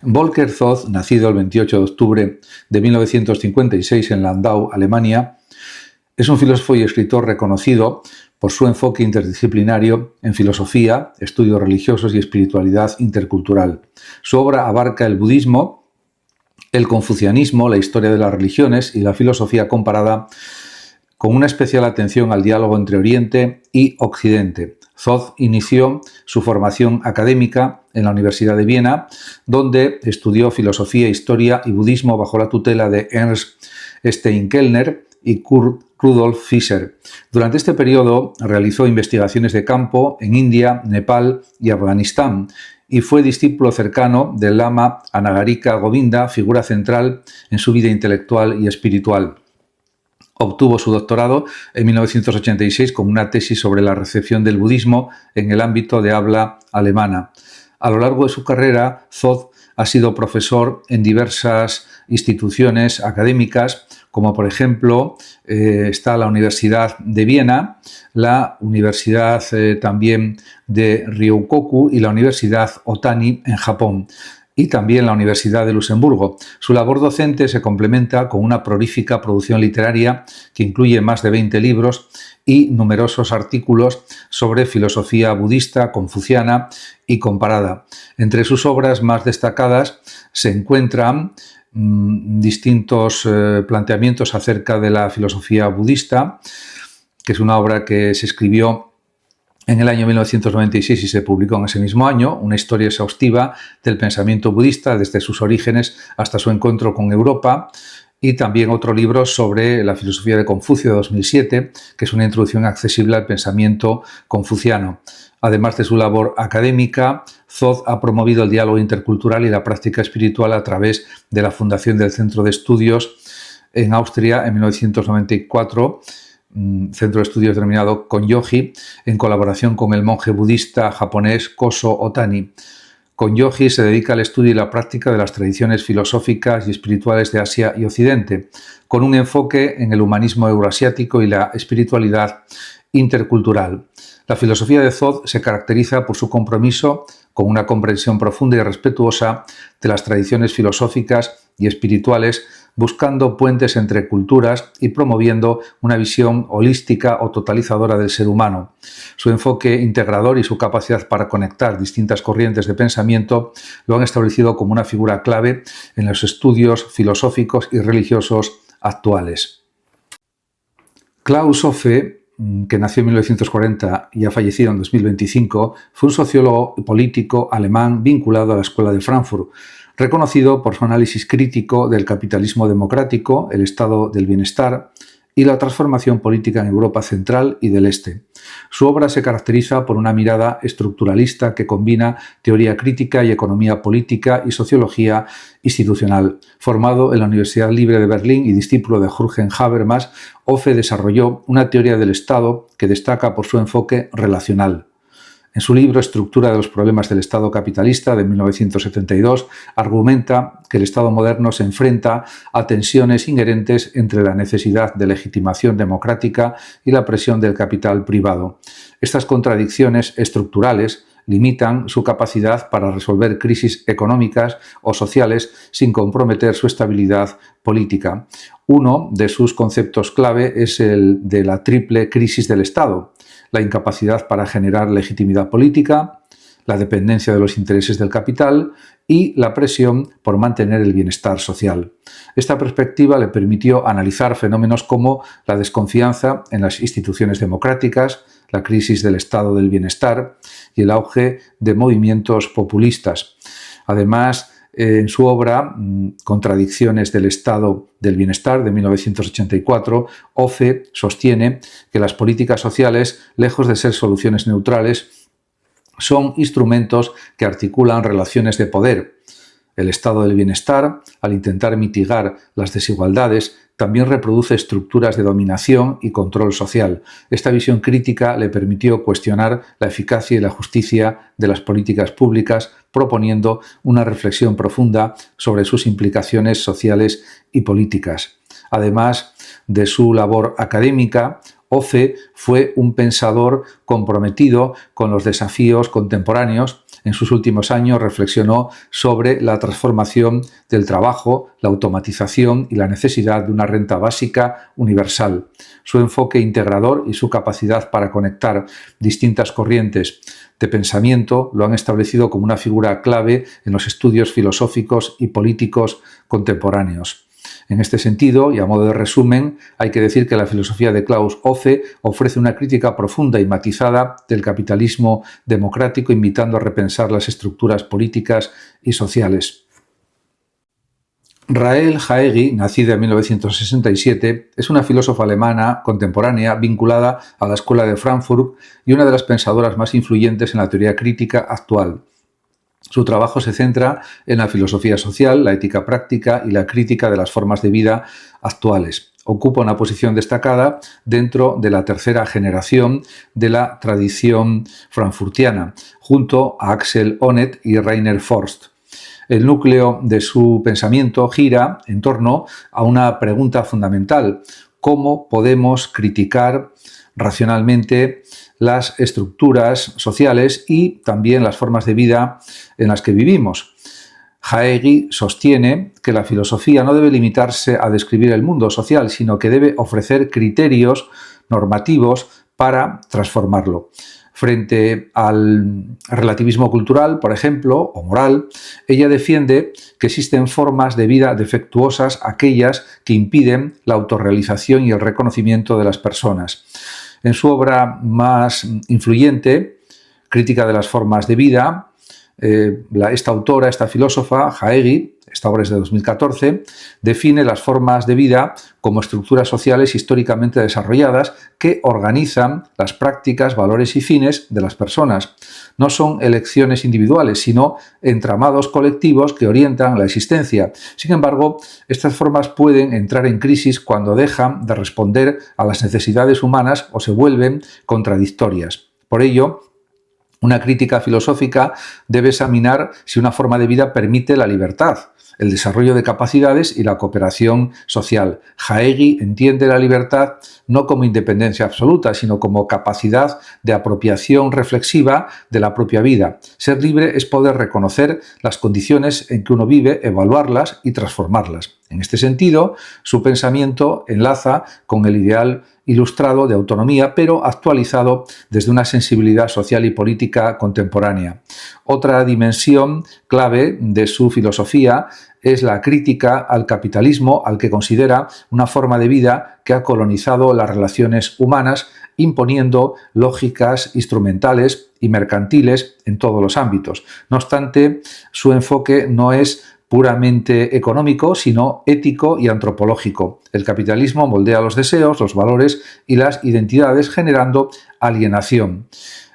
Volker Zoth, nacido el 28 de octubre de 1956 en Landau, Alemania, es un filósofo y escritor reconocido por su enfoque interdisciplinario en filosofía, estudios religiosos y espiritualidad intercultural. Su obra abarca el budismo, el confucianismo, la historia de las religiones y la filosofía comparada, con una especial atención al diálogo entre Oriente y Occidente. Zoth inició su formación académica en la Universidad de Viena, donde estudió filosofía, historia y budismo bajo la tutela de Ernst Steinkellner y Kurt Rudolf Fischer. Durante este periodo realizó investigaciones de campo en India, Nepal y Afganistán y fue discípulo cercano del lama Anagarika Govinda, figura central en su vida intelectual y espiritual. Obtuvo su doctorado en 1986 con una tesis sobre la recepción del budismo en el ámbito de habla alemana. A lo largo de su carrera, Zoth ha sido profesor en diversas instituciones académicas, como por ejemplo está la Universidad de Viena, la Universidad también de Ryukoku y la Universidad Otani en Japón, y también la Universidad de Luxemburgo. Su labor docente se complementa con una prolífica producción literaria que incluye más de 20 libros y numerosos artículos sobre filosofía budista, confuciana y comparada. Entre sus obras más destacadas se encuentran distintos planteamientos acerca de la filosofía budista, que es una obra que se escribió en el año 1996 y se publicó en ese mismo año, una historia exhaustiva del pensamiento budista desde sus orígenes hasta su encuentro con Europa, y también otro libro sobre la filosofía de Confucio de 2007, que es una introducción accesible al pensamiento confuciano. Además de su labor académica, Zoth ha promovido el diálogo intercultural y la práctica espiritual a través de la fundación del Centro de Estudios en Austria en 1994, centro de estudios denominado Konyoji, en colaboración con el monje budista japonés Koso Otani. Konyoji se dedica al estudio y la práctica de las tradiciones filosóficas y espirituales de Asia y Occidente, con un enfoque en el humanismo euroasiático y la espiritualidad intercultural. La filosofía de Zoth se caracteriza por su compromiso con una comprensión profunda y respetuosa de las tradiciones filosóficas y espirituales, buscando puentes entre culturas y promoviendo una visión holística o totalizadora del ser humano. Su enfoque integrador y su capacidad para conectar distintas corrientes de pensamiento lo han establecido como una figura clave en los estudios filosóficos y religiosos actuales. Klaus Hofe, que nació en 1940 y ha fallecido en 2025, fue un sociólogo y político alemán vinculado a la Escuela de Frankfurt, reconocido por su análisis crítico del capitalismo democrático, el estado del bienestar y la transformación política en Europa Central y del Este. Su obra se caracteriza por una mirada estructuralista que combina teoría crítica y economía política y sociología institucional. Formado en la Universidad Libre de Berlín y discípulo de Jürgen Habermas, Hofe desarrolló una teoría del Estado que destaca por su enfoque relacional. En su libro Estructura de los problemas del Estado capitalista, de 1972, argumenta que el Estado moderno se enfrenta a tensiones inherentes entre la necesidad de legitimación democrática y la presión del capital privado. Estas contradicciones estructurales limitan su capacidad para resolver crisis económicas o sociales sin comprometer su estabilidad política. Uno de sus conceptos clave es el de la triple crisis del Estado: la incapacidad para generar legitimidad política, la dependencia de los intereses del capital y la presión por mantener el bienestar social. Esta perspectiva le permitió analizar fenómenos como la desconfianza en las instituciones democráticas, la crisis del estado del bienestar y el auge de movimientos populistas. Además, en su obra Contradicciones del Estado del Bienestar, de 1984, Hofe sostiene que las políticas sociales, lejos de ser soluciones neutrales, son instrumentos que articulan relaciones de poder. El estado del bienestar, al intentar mitigar las desigualdades, también reproduce estructuras de dominación y control social. Esta visión crítica le permitió cuestionar la eficacia y la justicia de las políticas públicas, proponiendo una reflexión profunda sobre sus implicaciones sociales y políticas. Además de su labor académica, Hofe fue un pensador comprometido con los desafíos contemporáneos, en sus últimos años reflexionó sobre la transformación del trabajo, la automatización y la necesidad de una renta básica universal. Su enfoque integrador y su capacidad para conectar distintas corrientes de pensamiento lo han establecido como una figura clave en los estudios filosóficos y políticos contemporáneos. En este sentido, y a modo de resumen, hay que decir que la filosofía de Klaus Hofe ofrece una crítica profunda y matizada del capitalismo democrático, invitando a repensar las estructuras políticas y sociales. Rahel Jaegui, nacida en 1967, es una filósofa alemana contemporánea vinculada a la Escuela de Frankfurt y una de las pensadoras más influyentes en la teoría crítica actual. Su trabajo se centra en la filosofía social, la ética práctica y la crítica de las formas de vida actuales. Ocupa una posición destacada dentro de la tercera generación de la tradición frankfurtiana, junto a Axel Honneth y Rainer Forst. El núcleo de su pensamiento gira en torno a una pregunta fundamental: ¿cómo podemos criticar racionalmente las estructuras sociales y también las formas de vida en las que vivimos? Jaegui sostiene que la filosofía no debe limitarse a describir el mundo social, sino que debe ofrecer criterios normativos para transformarlo. Frente al relativismo cultural, por ejemplo, o moral, ella defiende que existen formas de vida defectuosas, aquellas que impiden la autorrealización y el reconocimiento de las personas. En su obra más influyente, Crítica de las formas de vida, esta autora, esta filósofa, Jaegui, esta obra es de 2014, define las formas de vida como estructuras sociales históricamente desarrolladas que organizan las prácticas, valores y fines de las personas. No son elecciones individuales, sino entramados colectivos que orientan la existencia. Sin embargo, estas formas pueden entrar en crisis cuando dejan de responder a las necesidades humanas o se vuelven contradictorias. Por ello, una crítica filosófica debe examinar si una forma de vida permite la libertad, el desarrollo de capacidades y la cooperación social. Jaegui entiende la libertad no como independencia absoluta, sino como capacidad de apropiación reflexiva de la propia vida. Ser libre es poder reconocer las condiciones en que uno vive, evaluarlas y transformarlas. En este sentido, su pensamiento enlaza con el ideal ilustrado de autonomía, pero actualizado desde una sensibilidad social y política contemporánea. Otra dimensión clave de su filosofía es la crítica al capitalismo, al que considera una forma de vida que ha colonizado las relaciones humanas, imponiendo lógicas instrumentales y mercantiles en todos los ámbitos. No obstante, su enfoque no es puramente económico, sino ético y antropológico. El capitalismo moldea los deseos, los valores y las identidades, generando alienación.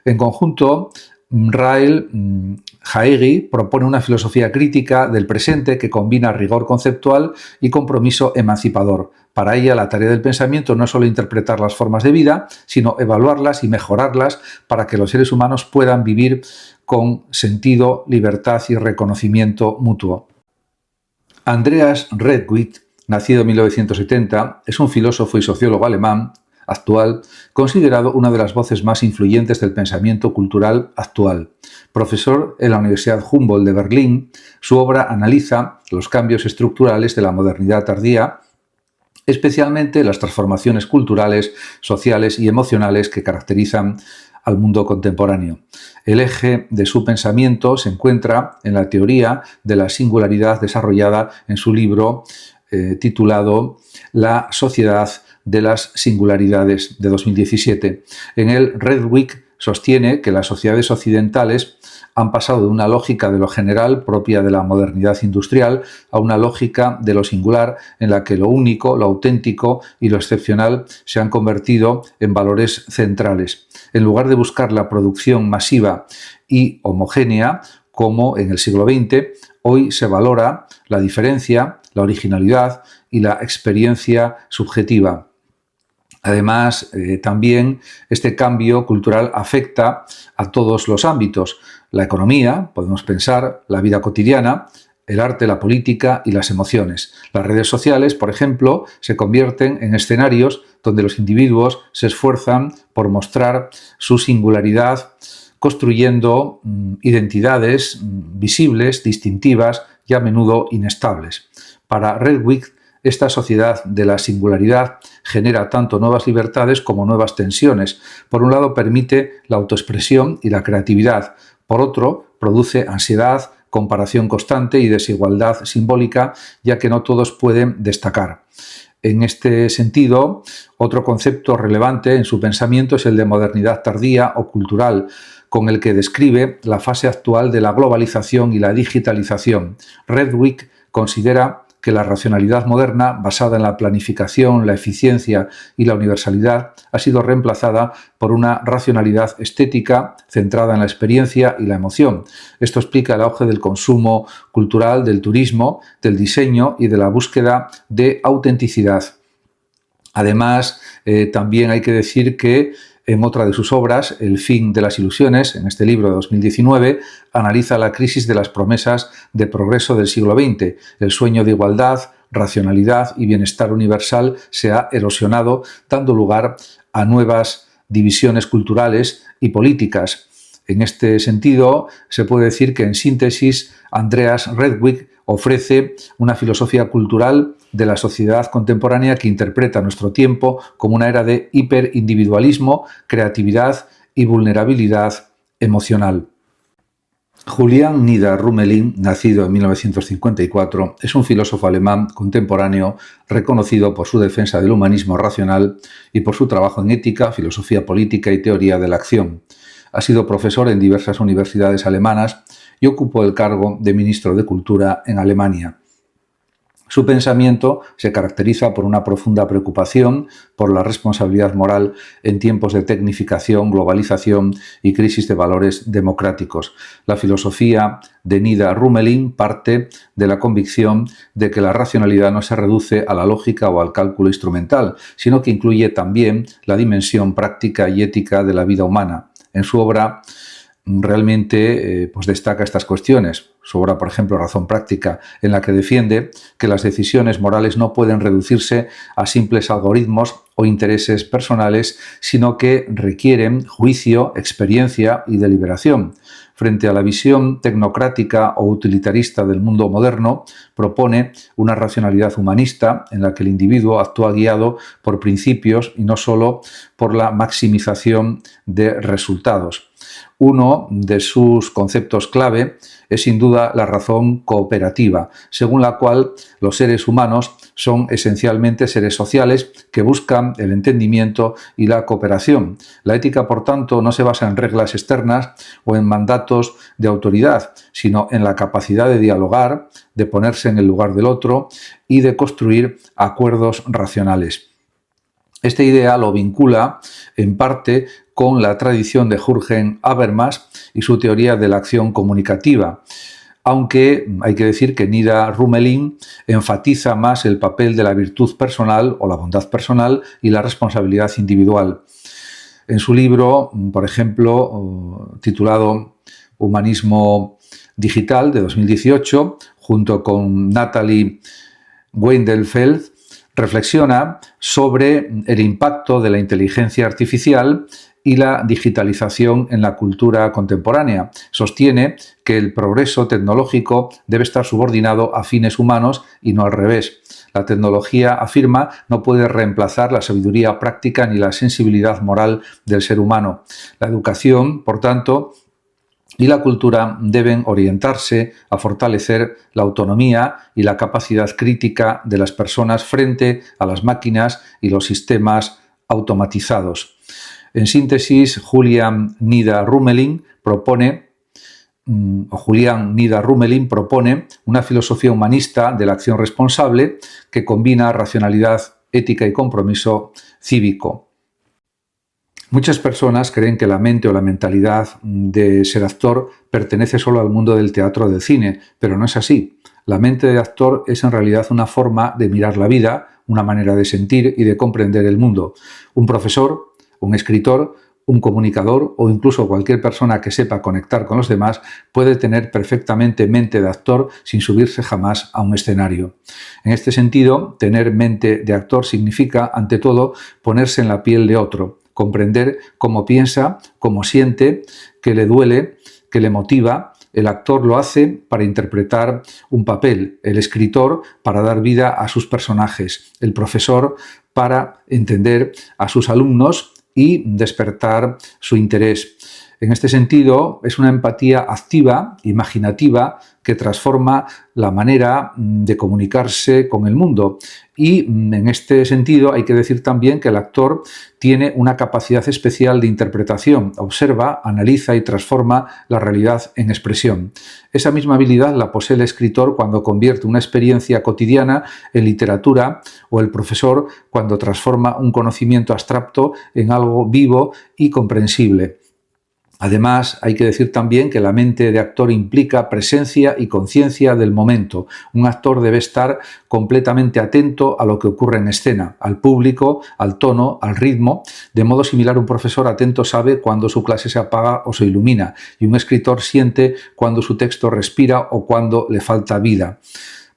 En conjunto, Rahel Jaegui propone una filosofía crítica del presente que combina rigor conceptual y compromiso emancipador. Para ella, la tarea del pensamiento no es solo interpretar las formas de vida, sino evaluarlas y mejorarlas para que los seres humanos puedan vivir con sentido, libertad y reconocimiento mutuo. Andreas Redwig, nacido en 1970, es un filósofo y sociólogo alemán actual, considerado una de las voces más influyentes del pensamiento cultural actual. Profesor en la Universidad Humboldt de Berlín, su obra analiza los cambios estructurales de la modernidad tardía, especialmente las transformaciones culturales, sociales y emocionales que caracterizan al mundo contemporáneo. El eje de su pensamiento se encuentra en la teoría de la singularidad desarrollada en su libro titulado La sociedad de las singularidades, de 2017. En él, Redwig sostiene que las sociedades occidentales han pasado de una lógica de lo general propia de la modernidad industrial a una lógica de lo singular en la que lo único, lo auténtico y lo excepcional se han convertido en valores centrales. En lugar de buscar la producción masiva y homogénea, como en el siglo XX, hoy se valora la diferencia, la originalidad y la experiencia subjetiva. Además, también este cambio cultural afecta a todos los ámbitos. La economía, podemos pensar, la vida cotidiana, el arte, la política y las emociones. Las redes sociales, por ejemplo, se convierten en escenarios donde los individuos se esfuerzan por mostrar su singularidad construyendo identidades visibles, distintivas y a menudo inestables. Para Redwig, esta sociedad de la singularidad genera tanto nuevas libertades como nuevas tensiones. Por un lado, permite la autoexpresión y la creatividad. Por otro, produce ansiedad, comparación constante y desigualdad simbólica, ya que no todos pueden destacar. En este sentido, otro concepto relevante en su pensamiento es el de modernidad tardía o cultural, con el que describe la fase actual de la globalización y la digitalización. Redwig considera que la racionalidad moderna, basada en la planificación, la eficiencia y la universalidad, ha sido reemplazada por una racionalidad estética centrada en la experiencia y la emoción. Esto explica el auge del consumo cultural, del turismo, del diseño y de la búsqueda de autenticidad. Además, también hay que decir que en otra de sus obras, El fin de las ilusiones, en este libro de 2019, analiza la crisis de las promesas de progreso del siglo XX. El sueño de igualdad, racionalidad y bienestar universal se ha erosionado, dando lugar a nuevas divisiones culturales y políticas. En este sentido, se puede decir que, en síntesis, Andreas Redwig ofrece una filosofía cultural de la sociedad contemporánea que interpreta nuestro tiempo como una era de hiperindividualismo, creatividad y vulnerabilidad emocional. Julian Nida-Rümelin, nacido en 1954, es un filósofo alemán contemporáneo reconocido por su defensa del humanismo racional y por su trabajo en ética, filosofía política y teoría de la acción. Ha sido profesor en diversas universidades alemanas y ocupó el cargo de ministro de Cultura en Alemania. Su pensamiento se caracteriza por una profunda preocupación por la responsabilidad moral en tiempos de tecnificación, globalización y crisis de valores democráticos. La filosofía de Nida-Rümelin parte de la convicción de que la racionalidad no se reduce a la lógica o al cálculo instrumental, sino que incluye también la dimensión práctica y ética de la vida humana. En su obra realmente destaca estas cuestiones. Su obra, por ejemplo, Razón Práctica, en la que defiende que las decisiones morales no pueden reducirse a simples algoritmos o intereses personales, sino que requieren juicio, experiencia y deliberación. Frente a la visión tecnocrática o utilitarista del mundo moderno, propone una racionalidad humanista en la que el individuo actúa guiado por principios y no solo por la maximización de resultados. Uno de sus conceptos clave es sin duda la razón cooperativa, según la cual los seres humanos son esencialmente seres sociales que buscan el entendimiento y la cooperación. La ética, por tanto, no se basa en reglas externas o en mandatos de autoridad, sino en la capacidad de dialogar, de ponerse en el lugar del otro y de construir acuerdos racionales. Esta idea lo vincula en parte con la tradición de Jürgen Habermas y su teoría de la acción comunicativa, aunque hay que decir que Nida-Rümelin enfatiza más el papel de la virtud personal o la bondad personal y la responsabilidad individual. En su libro, por ejemplo, titulado Humanismo Digital, de 2018, junto con Natalie Weidenfeld, reflexiona sobre el impacto de la inteligencia artificial y la digitalización en la cultura contemporánea. Sostiene que el progreso tecnológico debe estar subordinado a fines humanos y no al revés. La tecnología, afirma, no puede reemplazar la sabiduría práctica ni la sensibilidad moral del ser humano. La educación, por tanto, y la cultura deben orientarse a fortalecer la autonomía y la capacidad crítica de las personas frente a las máquinas y los sistemas automatizados. En síntesis, Julian Nida-Rümelin propone una filosofía humanista de la acción responsable que combina racionalidad, ética y compromiso cívico. Muchas personas creen que la mente o la mentalidad de ser actor pertenece solo al mundo del teatro o del cine, pero no es así. La mente de actor es en realidad una forma de mirar la vida, una manera de sentir y de comprender el mundo. Un profesor, un escritor, un comunicador o incluso cualquier persona que sepa conectar con los demás puede tener perfectamente mente de actor sin subirse jamás a un escenario. En este sentido, tener mente de actor significa, ante todo, ponerse en la piel de otro, comprender cómo piensa, cómo siente, que le duele, que le motiva. El actor lo hace para interpretar un papel, el escritor para dar vida a sus personajes, el profesor para entender a sus alumnos y despertar su interés. En este sentido, es una empatía activa, imaginativa, que transforma la manera de comunicarse con el mundo. Y en este sentido hay que decir también que el actor tiene una capacidad especial de interpretación, observa, analiza y transforma la realidad en expresión. Esa misma habilidad la posee el escritor cuando convierte una experiencia cotidiana en literatura, o el profesor cuando transforma un conocimiento abstracto en algo vivo y comprensible. Además, hay que decir también que la mente de actor implica presencia y conciencia del momento. Un actor debe estar completamente atento a lo que ocurre en escena, al público, al tono, al ritmo. De modo similar, un profesor atento sabe cuando su clase se apaga o se ilumina, y un escritor siente cuando su texto respira o cuando le falta vida.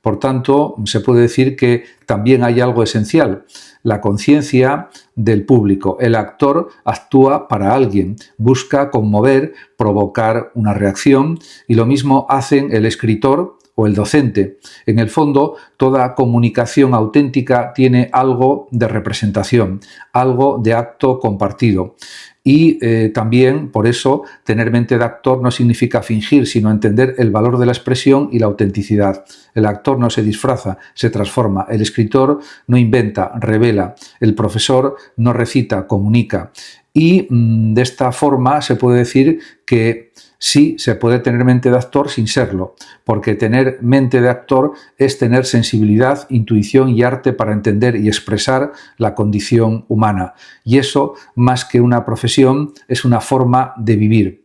Por tanto, se puede decir que también hay algo esencial: la conciencia del público. El actor actúa para alguien, busca conmover, provocar una reacción, y lo mismo hacen el escritor o el docente. En el fondo, toda comunicación auténtica tiene algo de representación, algo de acto compartido. Y también, por eso, tener mente de actor no significa fingir, sino entender el valor de la expresión y la autenticidad. El actor no se disfraza, se transforma. El escritor no inventa, revela. El profesor no recita, comunica. Y de esta forma se puede decir que sí se puede tener mente de actor sin serlo, porque tener mente de actor es tener sensibilidad, intuición y arte para entender y expresar la condición humana. Y eso, más que una profesión, es una forma de vivir.